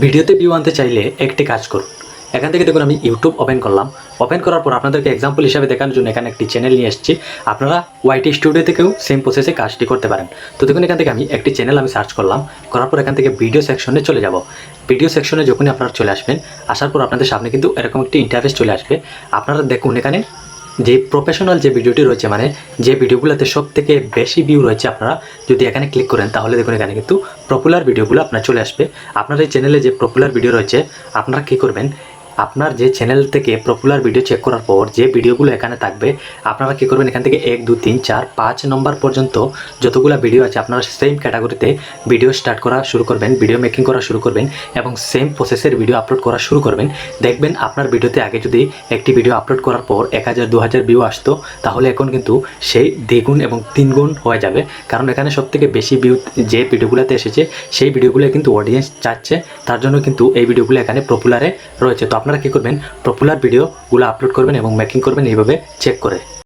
ভিডিওতে ভিউ আনতে চাইলে একটি কাজ করুন। এখান থেকে দেখুন আমি ইউটিউব ওপেন করলাম। ওপেন করার পর আপনাদেরকে এক্সাম্পল হিসাবে দেখানোর জন্য এখানে একটি চ্যানেল নিয়ে এসেছি। আপনারা ওয়াইটি স্টুডিও থেকেও সেম প্রসেসে কাজটি করতে পারেন। তো দেখুন এখান থেকে আমি একটি চ্যানেল সার্চ করলাম। করার পর এখান থেকে ভিডিও সেকশনে চলে যাব। ভিডিও সেকশনে যখনই আপনারা চলে আসবেন, আসার পর আপনাদের সামনে কিন্তু এরকম একটি ইন্টারফেস চলে আসবে। আপনারা দেখুন এখানে যে প্রফেশনাল যে ভিডিওটি রয়েছে, মানে যে ভিডিওগুলোতে সব থেকে বেশি ভিউ রয়েছে, আপনারা যদি এখানে ক্লিক করেন তাহলে দেখুন এখানে কিন্তু পপুলার ভিডিওগুলো আপনার চলে আসবে। আপনার এই চ্যানেলে যে পপুলার ভিডিও রয়েছে, আপনারা কী করবেন, আপনার যে চ্যানেল থেকে পপুলার ভিডিও চেক করার পর যে ভিডিওগুলো এখানে থাকবে, আপনারা কী করবেন, এখান থেকে 1 2 3 4 5 নম্বর পর্যন্ত যতগুলো ভিডিও আছে আপনারা সেম ক্যাটাগরিতে ভিডিও স্টার্ট করা শুরু করবেন, ভিডিও মেকিং করা শুরু করবেন এবং সেম প্রসেসের ভিডিও আপলোড করা শুরু করবেন। দেখবেন আপনার ভিডিওতে আগে যদি একটি ভিডিও আপলোড করার পর 1000 2000 ভিউ আসতো, তাহলে এখন কিন্তু সেই দ্বিগুণ এবং 3 গুণ হয়ে যাবে। কারণ এখানে সবথেকে বেশি ভিউ যে ভিডিওগুলোতে এসেছে সেই ভিডিওগুলো কিন্তু অডিয়েন্স চাচ্ছে, তার জন্য কিন্তু এই ভিডিওগুলো এখানে পপুলারে রয়েছে। তো আপনারা কী করবেন, পপুলার ভিডিওগুলো আপলোড করবেন এবং মেকিং করবেন এইভাবে চেক করে।